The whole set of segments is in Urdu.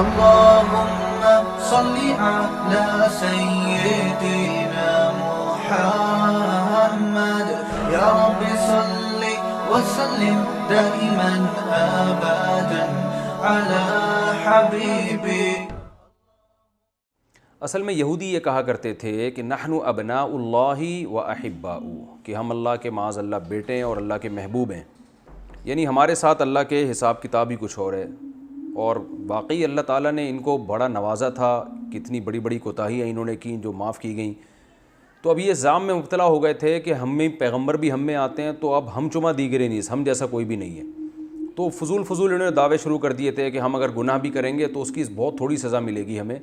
اللهم صل على سيدنا محمد يا رب صل وسلم دائما ابدا على حبيبي. اصل میں یہودی یہ کہا کرتے تھے کہ نحن ابناء اللہ و احباؤہ، کہ ہم اللہ کے معاذ اللہ بیٹے ہیں اور اللہ کے محبوب ہیں، یعنی ہمارے ساتھ اللہ کے حساب کتاب ہی کچھ اور ہے. اور واقعی اللہ تعالیٰ نے ان کو بڑا نوازا تھا، کتنی بڑی بڑی کوتاہیاں انہوں نے کیں جو معاف کی گئیں. تو اب یہ زام میں مبتلا ہو گئے تھے کہ ہم میں پیغمبر بھی ہم میں آتے ہیں، تو اب ہم چما دیگرے نہیں، ہم جیسا کوئی بھی نہیں ہے. تو فضول انہوں نے دعوے شروع کر دیے تھے کہ ہم اگر گناہ بھی کریں گے تو اس کی بہت تھوڑی سزا ملے گی ہمیں،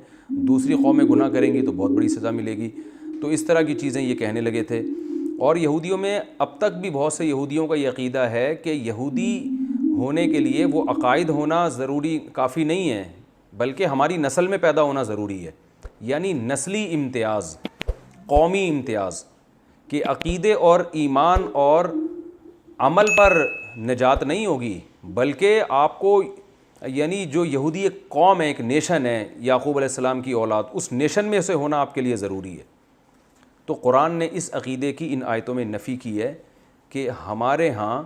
دوسری قومیں گناہ کریں گی تو بہت بڑی سزا ملے گی. تو اس طرح کی چیزیں یہ کہنے لگے تھے. اور یہودیوں میں اب تک بھی بہت سے یہودیوں کا یہ عقیدہ ہے کہ یہودی ہونے کے لیے وہ عقائد ہونا ضروری کافی نہیں ہے، بلکہ ہماری نسل میں پیدا ہونا ضروری ہے. یعنی نسلی امتیاز، قومی امتیاز، کہ عقیدے اور ایمان اور عمل پر نجات نہیں ہوگی، بلکہ آپ کو یعنی جو یہودی ایک قوم ہے، ایک نیشن ہے، یعقوب علیہ السلام کی اولاد، اس نیشن میں سے ہونا آپ کے لیے ضروری ہے. تو قرآن نے اس عقیدے کی ان آیتوں میں نفی کی ہے کہ ہمارے ہاں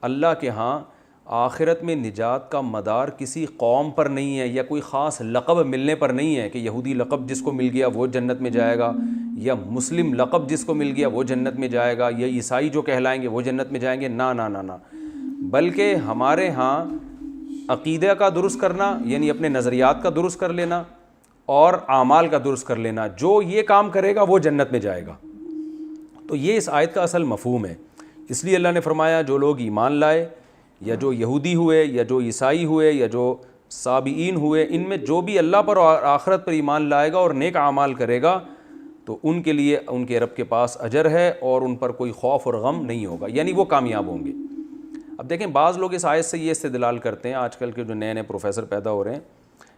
اللہ کے ہاں آخرت میں نجات کا مدار کسی قوم پر نہیں ہے، یا کوئی خاص لقب ملنے پر نہیں ہے کہ یہودی لقب جس کو مل گیا وہ جنت میں جائے گا، یا مسلم لقب جس کو مل گیا وہ جنت میں جائے گا، یا عیسائی جو کہلائیں گے وہ جنت میں جائیں گے. نہ نہ نہ نہ، بلکہ ہمارے ہاں عقیدہ کا درست کرنا، یعنی اپنے نظریات کا درست کر لینا اور اعمال کا درست کر لینا، جو یہ کام کرے گا وہ جنت میں جائے گا. تو یہ اس آیت کا اصل مفہوم ہے. اس لیے اللہ نے فرمایا جو لوگ ایمان لائے، یا جو یہودی ہوئے، یا جو عیسائی ہوئے، یا جو صابئین ہوئے، ان میں جو بھی اللہ پر اور آخرت پر ایمان لائے گا اور نیک اعمال کرے گا، تو ان کے لیے ان کے رب کے پاس اجر ہے اور ان پر کوئی خوف اور غم نہیں ہوگا، یعنی وہ کامیاب ہوں گے. اب دیکھیں بعض لوگ اس آیت سے یہ استدلال کرتے ہیں، آج کل کے جو نئے نئے پروفیسر پیدا ہو رہے ہیں،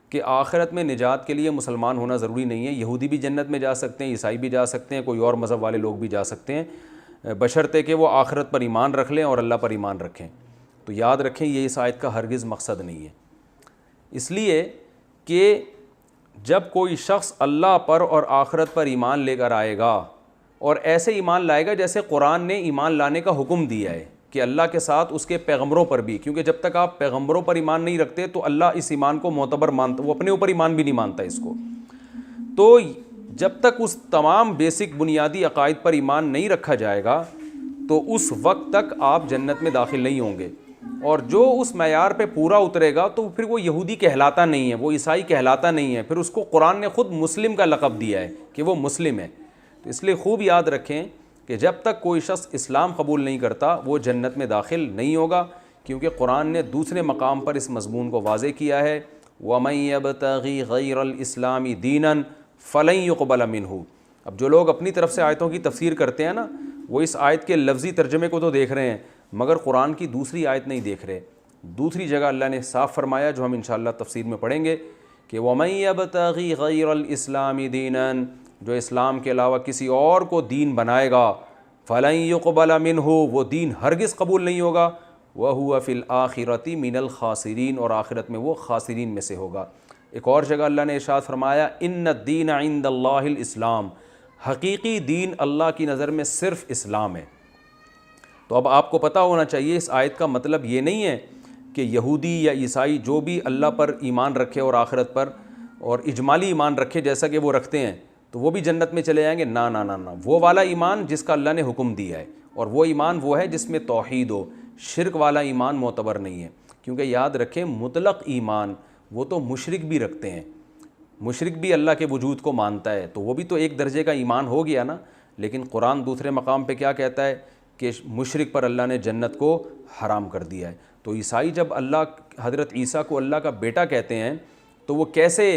کہ آخرت میں نجات کے لیے مسلمان ہونا ضروری نہیں ہے، یہودی بھی جنت میں جا سکتے ہیں، عیسائی بھی جا سکتے ہیں، کوئی اور مذہب والے لوگ بھی جا سکتے ہیں، بشرطے کہ وہ آخرت پر ایمان رکھ لیں اور اللہ پر ایمان رکھیں. تو یاد رکھیں یہ اس آیت کا ہرگز مقصد نہیں ہے. اس لیے کہ جب کوئی شخص اللہ پر اور آخرت پر ایمان لے کر آئے گا اور ایسے ایمان لائے گا جیسے قرآن نے ایمان لانے کا حکم دیا ہے کہ اللہ کے ساتھ اس کے پیغمبروں پر بھی، کیونکہ جب تک آپ پیغمبروں پر ایمان نہیں رکھتے تو اللہ اس ایمان کو معتبر مانتا، وہ اپنے اوپر ایمان بھی نہیں مانتا اس کو. تو جب تک اس تمام بیسک بنیادی عقائد پر ایمان نہیں رکھا جائے گا تو اس وقت تک آپ جنت میں داخل نہیں ہوں گے. اور جو اس معیار پہ پورا اترے گا تو پھر وہ یہودی کہلاتا نہیں ہے، وہ عیسائی کہلاتا نہیں ہے، پھر اس کو قرآن نے خود مسلم کا لقب دیا ہے کہ وہ مسلم ہے. تو اس لیے خوب یاد رکھیں کہ جب تک کوئی شخص اسلام قبول نہیں کرتا وہ جنت میں داخل نہیں ہوگا، کیونکہ قرآن نے دوسرے مقام پر اس مضمون کو واضح کیا ہے وَمَن يَبْتَغِ غَيْرَ الْإِسْلَامِ دِينًا فَلَن يُقْبَلَ مِنْهُ. اب جو لوگ اپنی طرف سے آیتوں کی تفسیر کرتے ہیں نا، وہ اس آیت کے لفظی ترجمے کو تو دیکھ رہے ہیں مگر قرآن کی دوسری آیت نہیں دیکھ رہے. دوسری جگہ اللہ نے صاف فرمایا جو ہم انشاءاللہ تفسیر میں پڑھیں گے کہ وَمَن يَبْتَغِ غَيْرَ الْإِسْلَامِ دِينًا، جو اسلام کے علاوہ کسی اور کو دین بنائے گا، فَلَن يُقْبَلَ مِنْهُ، وہ دین ہرگز قبول نہیں ہوگا، وَهُوَ فِي الْآخِرَةِ مِنَ الْخَاسِرِينَ، اور آخرت میں وہ خاسرین میں سے ہوگا. ایک اور جگہ اللہ نے ارشاد فرمایا اِنَّ الدِّينَ عِندَ اللَّهِ الْإِسْلَامِ، حقیقی دین اللہ کی نظر میں صرف اسلام ہے. تو اب آپ کو پتہ ہونا چاہیے اس آیت کا مطلب یہ نہیں ہے کہ یہودی یا عیسائی جو بھی اللہ پر ایمان رکھے اور آخرت پر اور اجمالی ایمان رکھے جیسا کہ وہ رکھتے ہیں تو وہ بھی جنت میں چلے جائیں گے. نہ نہ نہ نہ، وہ والا ایمان جس کا اللہ نے حکم دیا ہے، اور وہ ایمان وہ ہے جس میں توحید ہو. شرک والا ایمان معتبر نہیں ہے، کیونکہ یاد رکھیں مطلق ایمان وہ تو مشرک بھی رکھتے ہیں، مشرک بھی اللہ کے وجود کو مانتا ہے، تو وہ بھی تو ایک درجے کا ایمان ہو گیا نا. لیکن قرآن دوسرے مقام پہ کیا کہتا ہے کہ مشرک پر اللہ نے جنت کو حرام کر دیا ہے. تو عیسائی جب حضرت عیسیٰ کو اللہ کا بیٹا کہتے ہیں تو وہ کیسے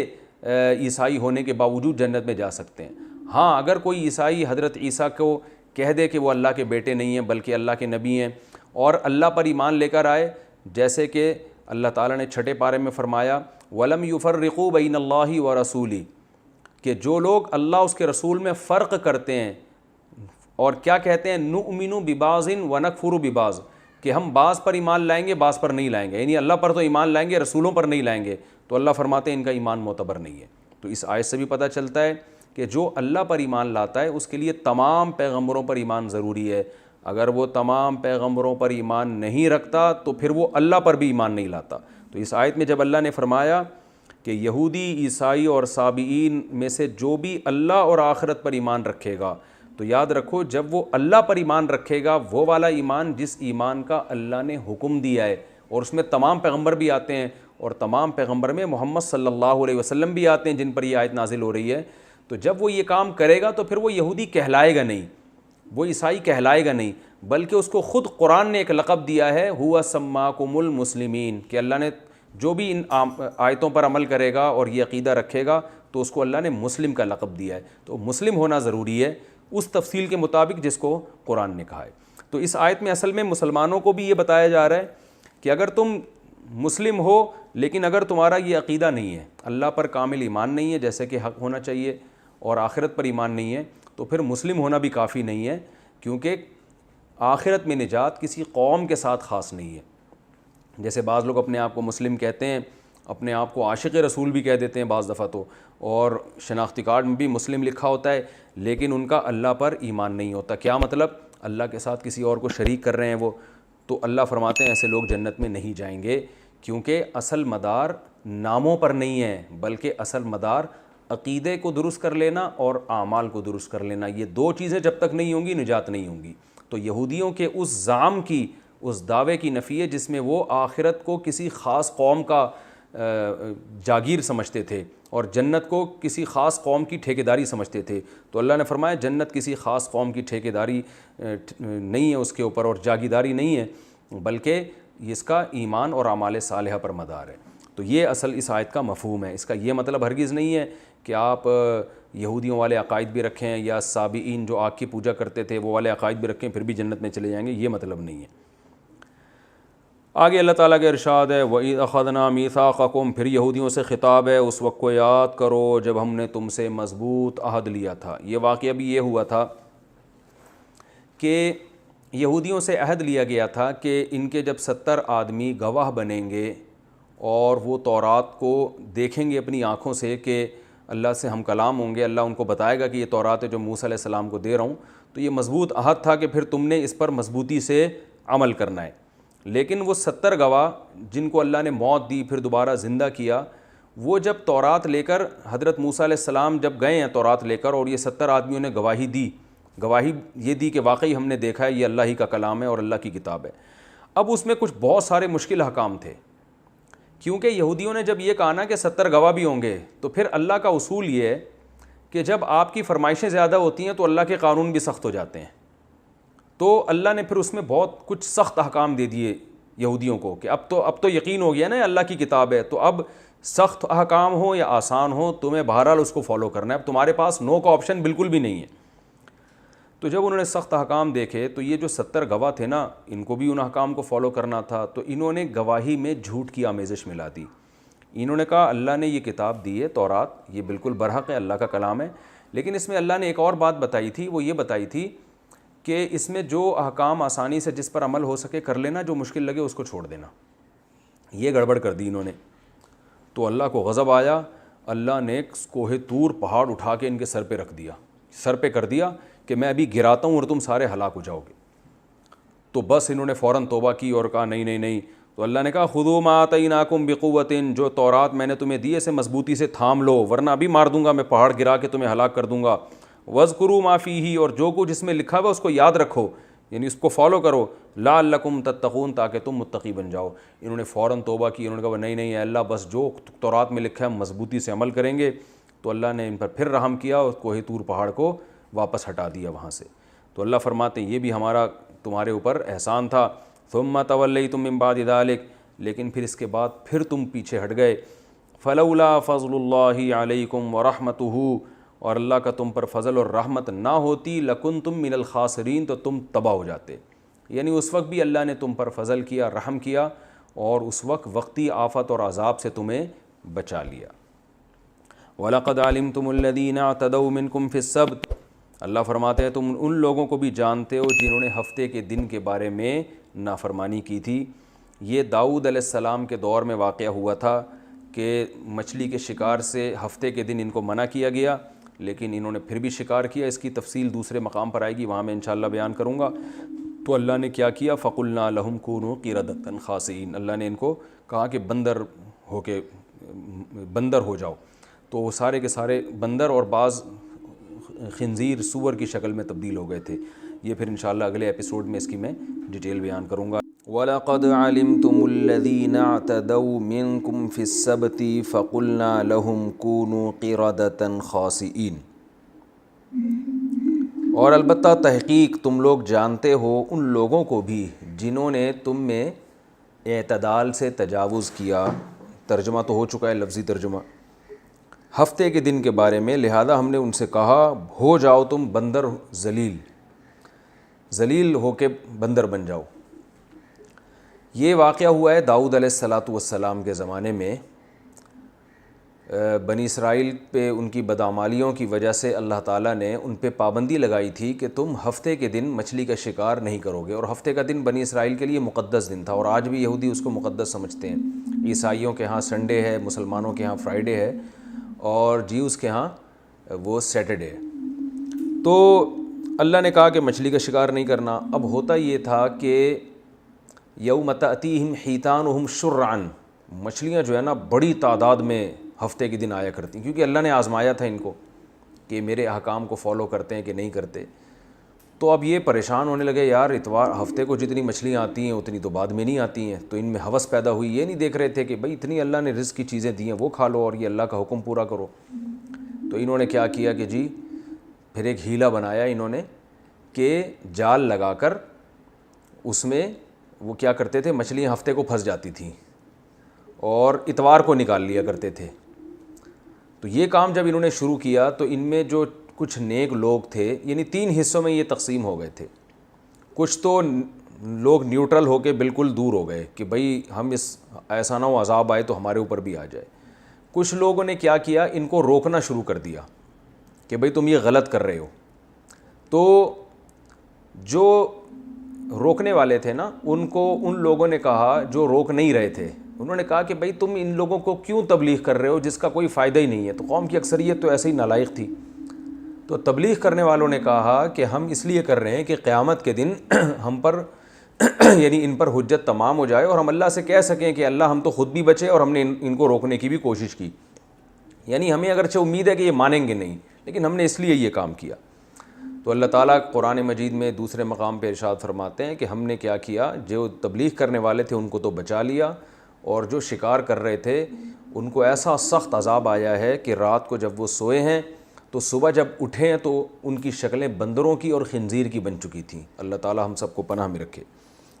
عیسائی ہونے کے باوجود جنت میں جا سکتے ہیں؟ ہاں اگر کوئی عیسائی حضرت عیسیٰ کو کہہ دے کہ وہ اللہ کے بیٹے نہیں ہیں بلکہ اللہ کے نبی ہیں اور اللہ پر ایمان لے کر آئے، جیسے کہ اللہ تعالیٰ نے چھٹے پارے میں فرمایا وَلَمْ يُفَرِّقُوا بَيْنَ اللَّهِ وَرَسُولِهِ، کہ جو لوگ اللہ اس کے رسول میں فرق کرتے ہیں اور کیا کہتے ہیں نُؤْمِنُ بِبَعْضٍ وَنَكْفُرُ بِبَعْضٍ، کہ ہم بعض پر ایمان لائیں گے بعض پر نہیں لائیں گے، یعنی اللہ پر تو ایمان لائیں گے رسولوں پر نہیں لائیں گے، تو اللہ فرماتے ہیں ان کا ایمان معتبر نہیں ہے۔ تو اس آیت سے بھی پتہ چلتا ہے کہ جو اللہ پر ایمان لاتا ہے اس کے لیے تمام پیغمبروں پر ایمان ضروری ہے۔ اگر وہ تمام پیغمبروں پر ایمان نہیں رکھتا تو پھر وہ اللہ پر بھی ایمان نہیں لاتا۔ تو اس آیت میں جب اللہ نے فرمایا کہ یہودی، عیسائی اور سابئین میں سے جو بھی اللہ اور آخرت پر ایمان رکھے گا، تو یاد رکھو جب وہ اللہ پر ایمان رکھے گا، وہ والا ایمان جس ایمان کا اللہ نے حکم دیا ہے، اور اس میں تمام پیغمبر بھی آتے ہیں، اور تمام پیغمبر میں محمد صلی اللہ علیہ وسلم بھی آتے ہیں جن پر یہ آیت نازل ہو رہی ہے، تو جب وہ یہ کام کرے گا تو پھر وہ یہودی کہلائے گا نہیں، وہ عیسائی کہلائے گا نہیں، بلکہ اس کو خود قرآن نے ایک لقب دیا ہے، ہوا سماکم المسلمین، کہ اللہ نے جو بھی ان آیتوں پر عمل کرے گا اور یہ عقیدہ رکھے گا تو اس کو اللہ نے مسلم کا لقب دیا ہے۔ تو مسلم ہونا ضروری ہے اس تفصیل کے مطابق جس کو قرآن نے کہا ہے۔ تو اس آیت میں اصل میں مسلمانوں کو بھی یہ بتایا جا رہا ہے کہ اگر تم مسلم ہو لیکن اگر تمہارا یہ عقیدہ نہیں ہے، اللہ پر کامل ایمان نہیں ہے جیسے کہ حق ہونا چاہیے، اور آخرت پر ایمان نہیں ہے، تو پھر مسلم ہونا بھی کافی نہیں ہے، کیونکہ آخرت میں نجات کسی قوم کے ساتھ خاص نہیں ہے۔ جیسے بعض لوگ اپنے آپ کو مسلم کہتے ہیں، اپنے آپ کو عاشق رسول بھی کہہ دیتے ہیں بعض دفعہ تو، اور شناختی کارڈ میں بھی مسلم لکھا ہوتا ہے، لیکن ان کا اللہ پر ایمان نہیں ہوتا۔ کیا مطلب؟ اللہ کے ساتھ کسی اور کو شریک کر رہے ہیں وہ۔ تو اللہ فرماتے ہیں ایسے لوگ جنت میں نہیں جائیں گے، کیونکہ اصل مدار ناموں پر نہیں ہے، بلکہ اصل مدار عقیدے کو درست کر لینا اور اعمال کو درست کر لینا۔ یہ دو چیزیں جب تک نہیں ہوں گی نجات نہیں ہوں گی۔ تو یہودیوں کے اس زعم کی، اس دعوے کی نفی ہے جس میں وہ آخرت کو کسی خاص قوم کا جاگیر سمجھتے تھے اور جنت کو کسی خاص قوم کی ٹھیکیداری سمجھتے تھے۔ تو اللہ نے فرمایا جنت کسی خاص قوم کی ٹھیکیداری نہیں ہے اس کے اوپر، اور جاگیرداری نہیں ہے، بلکہ اس کا ایمان اور اعمال صالحہ پر مدار ہے۔ تو یہ اصل اس آیت کا مفہوم ہے۔ اس کا یہ مطلب ہرگز نہیں ہے کہ آپ یہودیوں والے عقائد بھی رکھیں یا سابئین جو آگ کی پوجا کرتے تھے وہ والے عقائد بھی رکھیں پھر بھی جنت میں چلے جائیں گے، یہ مطلب نہیں ہے۔ آگے اللہ تعالیٰ کے ارشاد ہے وَإِذْ أَخَذْنَا مِيثَاقَكُمْ، پھر یہودیوں سے خطاب ہے اس وقت کو یاد کرو جب ہم نے تم سے مضبوط عہد لیا تھا۔ یہ واقعہ بھی یہ ہوا تھا کہ یہودیوں سے عہد لیا گیا تھا کہ ان کے جب 70 آدمی گواہ بنیں گے اور وہ تورات کو دیکھیں گے اپنی آنکھوں سے کہ اللہ سے ہم کلام ہوں گے، اللہ ان کو بتائے گا کہ یہ تورات ہے جو موسیٰ علیہ السلام کو دے رہا ہوں، تو یہ مضبوط عہد تھا کہ پھر تم نے اس پر مضبوطی سے عمل کرنا ہے۔ لیکن وہ 70 گواہ جن کو اللہ نے موت دی پھر دوبارہ زندہ کیا، وہ جب تورات لے کر حضرت موسیٰ علیہ السلام جب گئے ہیں تورات لے کر، اور یہ 70 آدمیوں نے گواہی دی، گواہی یہ دی کہ واقعی ہم نے دیکھا ہے یہ اللہ ہی کا کلام ہے اور اللہ کی کتاب ہے۔ اب اس میں کچھ بہت سارے مشکل احکام تھے، کیونکہ یہودیوں نے جب یہ کہا نا کہ 70 گواہ بھی ہوں گے، تو پھر اللہ کا اصول یہ ہے کہ جب آپ کی فرمائشیں زیادہ ہوتی ہیں تو اللہ کے قانون بھی سخت ہو جاتے ہیں۔ تو اللہ نے پھر اس میں بہت کچھ سخت احکام دے دیے یہودیوں کو کہ اب تو یقین ہو گیا نا اللہ کی کتاب ہے، تو اب سخت احکام ہو یا آسان ہو تمہیں بہرحال اس کو فالو کرنا ہے، اب تمہارے پاس نو کا آپشن بالکل بھی نہیں ہے۔ تو جب انہوں نے سخت احکام دیکھے تو یہ جو 70 گواہ تھے نا ان کو بھی ان احکام کو فالو کرنا تھا، تو انہوں نے گواہی میں جھوٹ کی آمیزش ملا دی۔ انہوں نے کہا اللہ نے یہ کتاب دی ہے تورات، یہ بالکل برحق ہے، اللہ کا کلام ہے، لیکن اس میں اللہ نے ایک اور بات بتائی تھی، وہ یہ بتائی تھی کہ اس میں جو احکام آسانی سے جس پر عمل ہو سکے کر لینا، جو مشکل لگے اس کو چھوڑ دینا۔ یہ گڑبڑ کر دی انہوں نے، تو اللہ کو غضب آیا، اللہ نے کوہ طور پہاڑ اٹھا کے ان کے سر پہ رکھ دیا، سر پہ کر دیا کہ میں ابھی گراتا ہوں اور تم سارے ہلاک ہو جاؤ گے۔ تو بس انہوں نے فوراً توبہ کی اور کہا نہیں نہیں نہیں۔ تو اللہ نے کہا خذوا ما آتیناکم بقوۃ، جو تورات میں نے تمہیں دی اسے مضبوطی سے تھام لو ورنہ ابھی مار دوں گا میں، پہاڑ گرا کے تمہیں ہلاک کر دوں گا۔ وَاذْكُرُوا مَا فِيهِ، اور جو کچھ اس میں لکھا ہوا اس کو یاد رکھو، یعنی اس کو فالو کرو، لَعَلَّكُمْ تَتَّقُونَ، تاکہ تم متقی بن جاؤ۔ انہوں نے فوراً توبہ کی، انہوں نے کہا نہیں نہیں اے اللہ بس جو تورات میں لکھا ہے ہم مضبوطی سے عمل کریں گے۔ تو اللہ نے ان پر پھر رحم کیا اور کوہ طور پہاڑ کو واپس ہٹا دیا وہاں سے۔ تو اللہ فرماتے ہیں یہ بھی ہمارا تمہارے اوپر احسان تھا۔ ثُمَّ تَوَلَّيْتُم مِّن بَعْدِ ذَلِكَ، لیکن پھر اس کے بعد پھر تم پیچھے ہٹ گئے۔ فَلَوْلَا فَضْلُ اللَّهِ عَلَيْكُمْ وَرَحْمَتُهُ، اور اللہ کا تم پر فضل اور رحمت نہ ہوتی، لَكُنْتُم مِّنَ الْخَاسِرِينَ، تو تم تباہ ہو جاتے۔ یعنی اس وقت بھی اللہ نے تم پر فضل کیا، رحم کیا، اور اس وقت وقتی آفت اور عذاب سے تمہیں بچا لیا۔ وَلَقَدْ عَلِمْتُمُ الَّذِينَ اعْتَدَوْا مِنْكُمْ فِي السَّبْتِ، اللہ فرماتے ہیں تم ان لوگوں کو بھی جانتے ہو جنہوں نے ہفتے کے دن کے بارے میں نافرمانی کی تھی۔ یہ داؤد علیہ السلام کے دور میں واقعہ ہوا تھا کہ مچھلی کے شکار سے ہفتے کے دن ان کو منع کیا گیا، لیکن انہوں نے پھر بھی شکار کیا۔ اس کی تفصیل دوسرے مقام پر آئے گی، وہاں میں انشاءاللہ بیان کروں گا۔ تو اللہ نے کیا کیا، فَقُلْنَا لَهُمْ كُونُوا قِرَدَةً خَاسِئِينَ، اللہ نے ان کو کہا کہ بندر ہو جاؤ، تو وہ سارے کے سارے بندر اور بعض خنزیر سور کی شکل میں تبدیل ہو گئے تھے۔ یہ پھر انشاءاللہ اگلے ایپیسوڈ میں اس کی میں ڈیٹیل بیان کروں گا۔ وَلَقَدْ عَلِمْتُمُ الَّذِينَ اعْتَدَوْا مِنْكُمْ فِي السَّبْتِ فَقُلْنَا لَهُمْ كُونُوا قِرَدَةً خَاسِئِينَ، اور البتہ تحقیق تم لوگ جانتے ہو ان لوگوں کو بھی جنہوں نے تم میں اعتدال سے تجاوز کیا۔ ترجمہ تو ہو چکا ہے، لفظی ترجمہ، ہفتے کے دن کے بارے میں، لہذا ہم نے ان سے کہا ہو جاؤ تم بندر، ذلیل ہو کے بندر بن جاؤ۔ یہ واقعہ ہوا ہے داؤد علیہ السلام کے زمانے میں۔ بنی اسرائیل پہ ان کی بدعمالیوں کی وجہ سے اللہ تعالیٰ نے ان پہ پابندی لگائی تھی کہ تم ہفتے کے دن مچھلی کا شکار نہیں کرو گے، اور ہفتے کا دن بنی اسرائیل کے لیے مقدس دن تھا، اور آج بھی یہودی اس کو مقدس سمجھتے ہیں۔ عیسائیوں کے ہاں سنڈے ہے، مسلمانوں کے ہاں فرائیڈے ہے، اور جیوز کے ہاں وہ سیٹرڈے ہے۔ تو اللہ نے کہا کہ مچھلی کا شکار نہیں کرنا۔ اب ہوتا یہ تھا کہ یوم تأتیہم حیتانہم شرعاً، مچھلیاں جو ہے نا بڑی تعداد میں ہفتے کے دن آیا کرتی، کیونکہ اللہ نے آزمایا تھا ان کو کہ میرے احکام کو فالو کرتے ہیں کہ نہیں کرتے۔ تو اب یہ پریشان ہونے لگے، یار اتوار ہفتے کو جتنی مچھلیاں آتی ہیں اتنی تو بعد میں نہیں آتی ہیں۔ تو ان میں ہوس پیدا ہوئی، یہ نہیں دیکھ رہے تھے کہ بھئی اتنی اللہ نے رزق کی چیزیں دی ہیں وہ کھا لو اور یہ اللہ کا حکم پورا کرو۔ تو انہوں نے کیا کیا کہ جی پھر ایک ہیلہ بنایا انہوں نے کہ جال لگا کر اس میں وہ کیا کرتے تھے، مچھلیاں ہفتے کو پھنس جاتی تھیں اور اتوار کو نکال لیا کرتے تھے۔ تو یہ کام جب انہوں نے شروع کیا تو ان میں جو کچھ نیک لوگ تھے، یعنی 3 حصوں میں یہ تقسیم ہو گئے تھے۔ کچھ تو لوگ نیوٹرل ہو کے بالکل دور ہو گئے کہ بھئی ہم ایسا نہ ہو عذاب آئے تو ہمارے اوپر بھی آ جائے۔ کچھ لوگوں نے کیا کیا، ان کو روکنا شروع کر دیا کہ بھئی تم یہ غلط کر رہے ہو۔ تو جو روکنے والے تھے نا ان لوگوں نے کہا، جو روک نہیں رہے تھے انہوں نے کہا کہ بھئی تم ان لوگوں کو کیوں تبلیغ کر رہے ہو جس کا کوئی فائدہ ہی نہیں ہے۔ تو قوم کی اکثریت تو ایسے ہی نالائق تھی۔ تو تبلیغ کرنے والوں نے کہا کہ ہم اس لیے کر رہے ہیں کہ قیامت کے دن ہم پر یعنی ان پر حجت تمام ہو جائے اور ہم اللہ سے کہہ سکیں کہ اللہ ہم تو خود بھی بچے اور ہم نے ان کو روکنے کی بھی کوشش کی۔ یعنی ہمیں اگرچہ امید ہے کہ یہ مانیں گے نہیں، لیکن ہم نے اس لیے یہ کام کیا۔ تو اللہ تعالیٰ قرآن مجید میں دوسرے مقام پہ ارشاد فرماتے ہیں کہ ہم نے کیا کیا، جو تبلیغ کرنے والے تھے ان کو تو بچا لیا، اور جو شکار کر رہے تھے ان کو ایسا سخت عذاب آیا ہے کہ رات کو جب وہ سوئے ہیں تو صبح جب اٹھے ہیں تو ان کی شکلیں بندروں کی اور خنزیر کی بن چکی تھیں۔ اللہ تعالیٰ ہم سب کو پناہ میں رکھے۔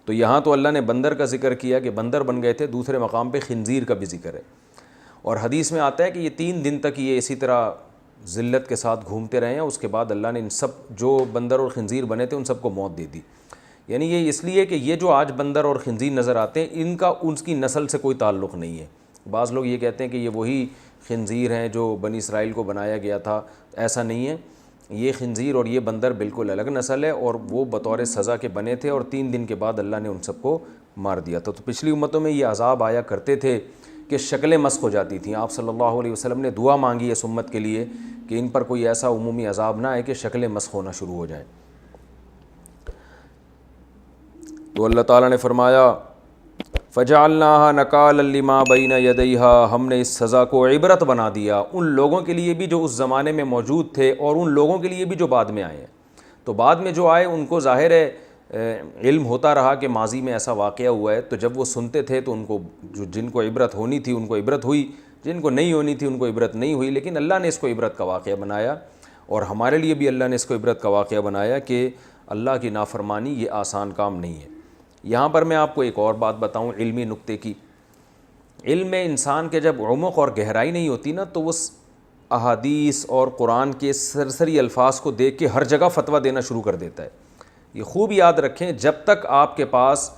تو یہاں تو اللہ نے بندر کا ذکر کیا کہ بندر بن گئے تھے، دوسرے مقام پہ خنزیر کا بھی ذکر ہے، اور حدیث میں آتا ہے کہ یہ 3 دن تک یہ اسی طرح ذلت کے ساتھ گھومتے رہے ہیں۔ اس کے بعد اللہ نے ان سب جو بندر اور خنزیر بنے تھے ان سب کو موت دے دی۔ یعنی یہ اس لیے کہ یہ جو آج بندر اور خنزیر نظر آتے ہیں ان کا ان کی نسل سے کوئی تعلق نہیں ہے۔ بعض لوگ یہ کہتے ہیں کہ یہ وہی خنزیر ہیں جو بنی اسرائیل کو بنایا گیا تھا، ایسا نہیں ہے۔ یہ خنزیر اور یہ بندر بالکل الگ نسل ہے، اور وہ بطور سزا کے بنے تھے، اور 3 دن کے بعد اللہ نے ان سب کو مار دیا تھا۔ تو پچھلی امتوں میں یہ عذاب آیا کرتے تھے کہ شکلیں مسخ ہو جاتی تھیں۔ آپ صلی اللہ علیہ وسلم نے دعا مانگی اس امت کے لیے کہ ان پر کوئی ایسا عمومی عذاب نہ آئے کہ شکلیں مسخ ہونا شروع ہو جائیں۔ تو اللہ تعالیٰ نے فرمایا فَجَعَلْنَاهَا نَكَالًا لِمَا بَيْنَ يَدَيْهَا، ہم نے اس سزا کو عبرت بنا دیا ان لوگوں کے لیے بھی جو اس زمانے میں موجود تھے اور ان لوگوں کے لیے بھی جو بعد میں آئے ہیں۔ تو بعد میں جو آئے ان کو ظاہر ہے علم ہوتا رہا کہ ماضی میں ایسا واقعہ ہوا ہے، تو جب وہ سنتے تھے تو ان کو جن کو عبرت ہونی تھی ان کو عبرت ہوئی، جن کو نہیں ہونی تھی ان کو عبرت نہیں ہوئی۔ لیکن اللہ نے اس کو عبرت کا واقعہ بنایا، اور ہمارے لیے بھی اللہ نے اس کو عبرت کا واقعہ بنایا کہ اللہ کی نافرمانی یہ آسان کام نہیں ہے۔ یہاں پر میں آپ کو ایک اور بات بتاؤں علمی نقطے کی۔ علم میں انسان کے جب عمق اور گہرائی نہیں ہوتی نا تو وہ احادیث اور قرآن کے سرسری الفاظ کو دیکھ کے ہر جگہ فتویٰ دینا شروع کر دیتا ہے۔ یہ خوب یاد رکھیں، جب تک آپ کے پاس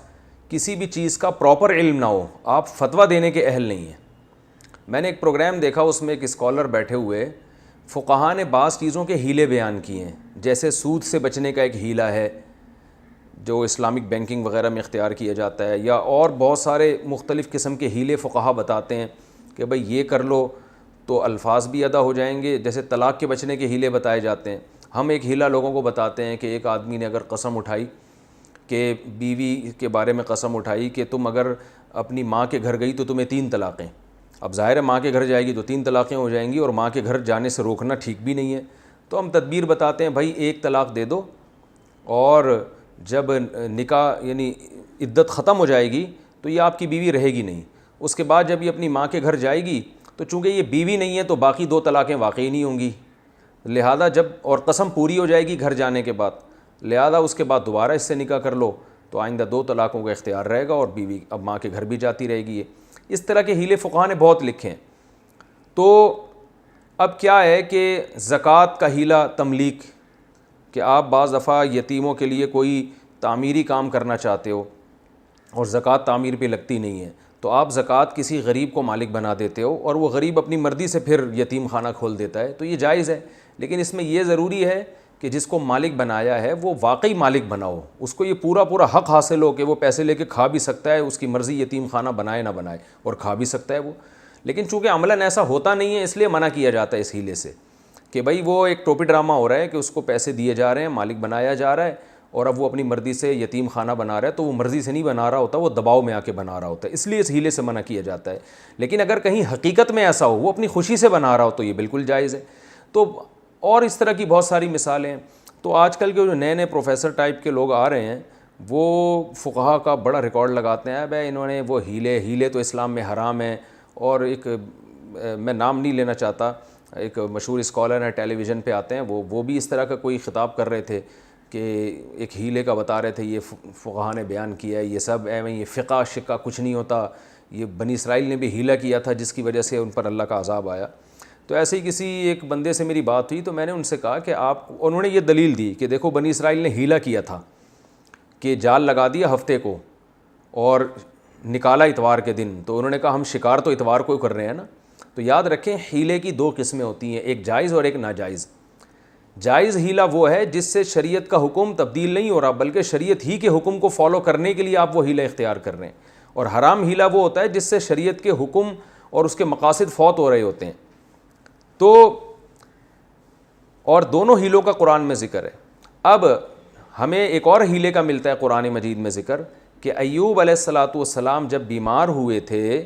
کسی بھی چیز کا پراپر علم نہ ہو آپ فتویٰ دینے کے اہل نہیں ہیں۔ میں نے ایک پروگرام دیکھا، اس میں ایک اسکالر بیٹھے ہوئے، فقہا نے بعض چیزوں کے ہیلے بیان کیے ہیں، جیسے سود سے بچنے کا ایک ہیلہ ہے جو اسلامک بینکنگ وغیرہ میں اختیار کیا جاتا ہے، یا اور بہت سارے مختلف قسم کے ہیلے فقہا بتاتے ہیں کہ کہ بھئی یہ کر لو تو الفاظ بھی ادا ہو جائیں گے. جیسے طلاق کے بچنے کے ہیلے بتائے جاتے ہیں. ہم ایک ہیلا لوگوں کو بتاتے ہیں کہ ایک آدمی نے اگر قسم اٹھائی کہ بیوی کے بارے میں قسم اٹھائی کہ تم اگر اپنی ماں کے گھر گئی تو تمہیں 3 طلاقیں. اب ظاہر ہے ماں کے گھر جائے گی تو 3 طلاقیں ہو جائیں گی, اور ماں کے گھر جانے سے روکنا ٹھیک بھی نہیں ہے. تو ہم تدبیر بتاتے ہیں, بھائی 1 طلاق دے دو, اور جب نکاح یعنی عدت ختم ہو جائے گی تو یہ آپ کی بیوی رہے گی نہیں. اس کے بعد جب یہ اپنی ماں کے گھر جائے گی تو چونکہ یہ بیوی نہیں ہے تو باقی 2 طلاقیں واقعی نہیں ہوں گی. لہذا جب اور قسم پوری ہو جائے گی گھر جانے کے بعد, لہذا اس کے بعد دوبارہ اس سے نکاح کر لو تو آئندہ 2 طلاقوں کا اختیار رہے گا, اور بیوی اب ماں کے گھر بھی جاتی رہے گی. اس طرح کے ہیلے فقہا نے بہت لکھے ہیں. تو اب کیا ہے کہ زکوٰۃ کا ہیلا تملیک, کہ آپ بعض دفعہ یتیموں کے لیے کوئی تعمیری کام کرنا چاہتے ہو اور زکوٰۃ تعمیر پہ لگتی نہیں ہے, تو آپ زکوٰۃ کسی غریب کو مالک بنا دیتے ہو, اور وہ غریب اپنی مرضی سے پھر یتیم خانہ کھول دیتا ہے, تو یہ جائز ہے. لیکن اس میں یہ ضروری ہے کہ جس کو مالک بنایا ہے وہ واقعی مالک بناؤ, اس کو یہ پورا حق حاصل ہو کہ وہ پیسے لے کے کھا بھی سکتا ہے, اس کی مرضی یتیم خانہ بنائے نہ بنائے, اور کھا بھی سکتا ہے وہ. لیکن چونکہ عملاً ایسا ہوتا نہیں ہے اس لیے منع کیا جاتا ہے اس ہیلے سے, کہ بھائی وہ ایک ٹوپی ڈرامہ ہو رہا ہے کہ اس کو پیسے دیے جا رہے ہیں, مالک بنایا جا رہا ہے, اور اب وہ اپنی مرضی سے یتیم خانہ بنا رہا ہے, تو وہ مرضی سے نہیں بنا رہا ہوتا, وہ دباؤ میں آ کے بنا رہا ہوتا ہے, اس لیے اس ہیلے سے منع کیا جاتا ہے. لیکن اگر کہیں حقیقت میں ایسا ہو, وہ اپنی خوشی سے بنا رہا ہو, تو یہ بالکل جائز ہے. تو اور اس طرح کی بہت ساری مثالیں ہیں. تو آج کل کے جو نئے پروفیسر ٹائپ کے لوگ آ رہے ہیں وہ فقہا کا بڑا ریکارڈ لگاتے ہیں, بھائی انہوں نے وہ ہیلے تو اسلام میں حرام ہیں. اور ایک میں نام نہیں لینا چاہتا, ایک مشہور اسکالر ہیں, ٹیلی ویژن پہ آتے ہیں, وہ بھی اس طرح کا کوئی خطاب کر رہے تھے کہ ایک ہیلے کا بتا رہے تھے, یہ فقہا نے بیان کیا ہے, یہ سب یہ فقہ شقہ کچھ نہیں ہوتا, یہ بنی اسرائیل نے بھی ہیلا کیا تھا جس کی وجہ سے ان پر اللہ کا عذاب آیا. تو ایسے ہی کسی ایک بندے سے میری بات ہوئی, تو میں نے ان سے کہا کہ انہوں نے یہ دلیل دی کہ دیکھو بنی اسرائیل نے ہیلا کیا تھا کہ جال لگا دیا ہفتے کو اور نکالا اتوار کے دن, تو انہوں نے کہا ہم شکار تو اتوار کو کر رہے ہیں نا. تو یاد رکھیں ہیلے کی 2 قسمیں ہوتی ہیں, ایک جائز اور ایک ناجائز. جائز ہیلا وہ ہے جس سے شریعت کا حکم تبدیل نہیں ہو رہا, بلکہ شریعت ہی کے حکم کو فالو کرنے کے لیے آپ وہ ہیلا اختیار کر رہے ہیں. اور حرام ہیلا وہ ہوتا ہے جس سے شریعت کے حکم اور اس کے مقاصد فوت ہو رہے ہوتے ہیں. تو اور دونوں ہیلوں کا قرآن میں ذکر ہے. اب ہمیں ایک اور ہیلے کا ملتا ہے قرآن مجید میں ذکر, کہ ایوب علیہ الصلاۃ والسلام جب بیمار ہوئے تھے,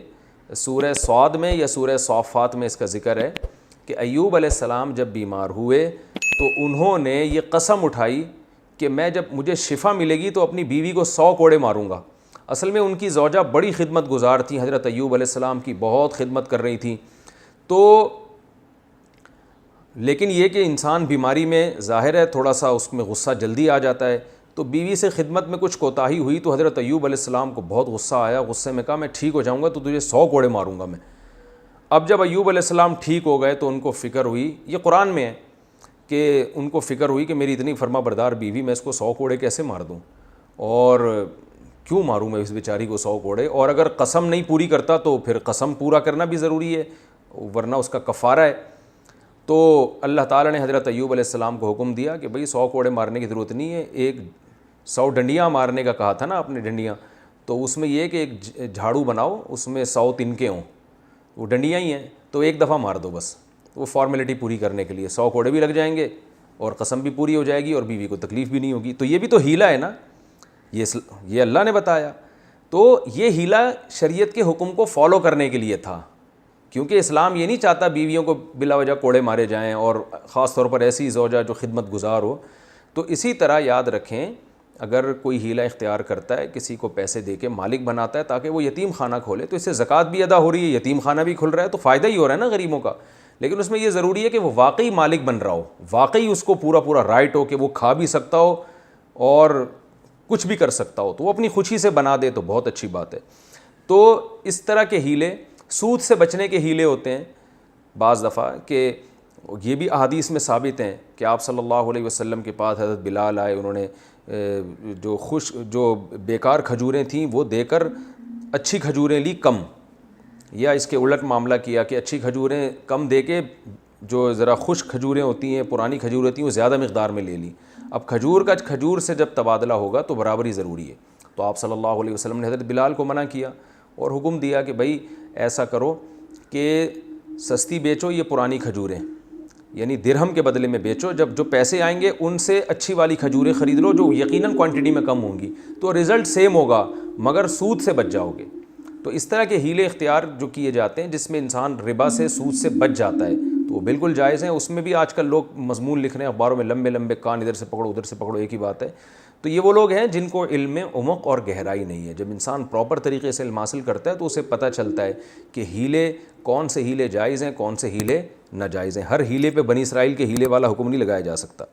سورہ صاد میں یا سورہ صافات میں اس کا ذکر ہے کہ ایوب علیہ السلام جب بیمار ہوئے تو انہوں نے یہ قسم اٹھائی کہ میں جب مجھے شفا ملے گی تو اپنی بیوی کو 100 کوڑے ماروں گا. اصل میں ان کی زوجہ بڑی خدمت گزار تھیں, حضرت ایوب علیہ السلام کی بہت خدمت کر رہی تھیں. تو لیکن یہ کہ انسان بیماری میں ظاہر ہے تھوڑا سا اس میں غصہ جلدی آ جاتا ہے, تو بیوی سے خدمت میں کچھ کوتاہی ہوئی تو حضرت ایوب علیہ السلام کو بہت غصہ آیا. غصے میں کہا میں ٹھیک ہو جاؤں گا تو تجھے 100 کوڑے ماروں گا میں. اب جب ایوب علیہ السلام ٹھیک ہو گئے تو ان کو فکر ہوئی, یہ قرآن میں ہے کہ ان کو فکر ہوئی کہ میری اتنی فرما بردار بیوی, میں اس کو 100 کوڑے کیسے مار دوں, اور کیوں ماروں میں اس بیچاری کو 100 کوڑے, اور اگر قسم نہیں پوری کرتا تو پھر قسم پورا کرنا بھی ضروری ہے ورنہ اس کا کفارہ ہے. تو اللہ تعالیٰ نے حضرت ایوب علیہ السلام کو حکم دیا کہ بھئی 100 کوڑے مارنے کی ضرورت نہیں ہے, ایک 100 ڈنڈیاں مارنے کا کہا تھا نا آپ نے, ڈنڈیاں, تو اس میں یہ کہ ایک جھاڑو بناؤ, اس میں 100 تنکے ہوں, وہ ڈنڈیاں ہی ہیں, تو ایک دفعہ مار دو بس, وہ فارمیلٹی پوری کرنے کے لیے 100 کوڑے بھی لگ جائیں گے اور قسم بھی پوری ہو جائے گی اور بیوی کو تکلیف بھی نہیں ہوگی. تو یہ بھی تو ہیلا ہے نا, یہ اللہ نے بتایا. تو یہ ہیلا شریعت کے حکم کو فالو کرنے کے لیے تھا, کیونکہ اسلام یہ نہیں چاہتا بیویوں کو بلا وجہ کوڑے مارے جائیں, اور خاص طور پر ایسی زوجہ جو خدمت گزار ہو. تو اسی طرح یاد رکھیں اگر کوئی ہیلا اختیار کرتا ہے, کسی کو پیسے دے کے مالک بناتا ہے تاکہ وہ یتیم خانہ کھولے, تو اس سے زکوٰۃ بھی ادا ہو رہی ہے, یتیم خانہ بھی کھل رہا ہے, تو فائدہ ہی ہو رہا ہے نا غریبوں کا. لیکن اس میں یہ ضروری ہے کہ وہ واقعی مالک بن رہا ہو, واقعی اس کو پورا رائٹ ہو کہ وہ کھا بھی سکتا ہو اور کچھ بھی کر سکتا ہو, تو وہ اپنی خوشی سے بنا دے تو بہت اچھی بات ہے. تو اس طرح کے ہیلے, سود سے بچنے کے ہیلے ہوتے ہیں بعض دفعہ, کہ یہ بھی احادیث میں ثابت ہیں کہ آپ صلی اللہ علیہ وسلم کے پاس حضرت بلال آئے, انہوں نے جو بیکار کھجوریں تھیں وہ دے کر اچھی کھجوریں لی کم, یا اس کے الٹ معاملہ کیا کہ اچھی کھجوریں کم دے کے جو ذرا خشک کھجوریں ہوتی ہیں, پرانی کھجوریں ہوتی ہیں, وہ زیادہ مقدار میں لے لی. اب کھجور سے جب تبادلہ ہوگا تو برابری ضروری ہے. تو آپ صلی اللہ علیہ وسلم نے حضرت بلال کو منع کیا اور حکم دیا کہ بھائی ایسا کرو کہ سستی بیچو یہ پرانی کھجوریں، یعنی درہم کے بدلے میں بیچو، جب جو پیسے آئیں گے ان سے اچھی والی کھجوریں خرید لو جو یقیناً کوانٹٹی میں کم ہوں گی، تو رزلٹ سیم ہوگا مگر سود سے بچ جاؤ گے۔ تو اس طرح کے ہیلے اختیار جو کیے جاتے ہیں جس میں انسان ربا سے، سود سے بچ جاتا ہے، تو وہ بالکل جائز ہیں۔ اس میں بھی آج کل لوگ مضمون لکھ رہے ہیں اخباروں میں، لمبے لمبے کان ادھر سے پکڑو ادھر سے پکڑو، ایک ہی بات ہے۔ تو یہ وہ لوگ ہیں جن کو علم میں عمق اور گہرائی نہیں ہے۔ جب انسان پراپر طریقے سے علم حاصل کرتا ہے تو اسے پتہ چلتا ہے کہ ہیلے کون سے ہیلے جائز ہیں، کون سے ہیلے ناجائز ہیں۔ ہر ہیلے پہ بنی اسرائیل کے ہیلے والا حکم نہیں لگایا جا سکتا۔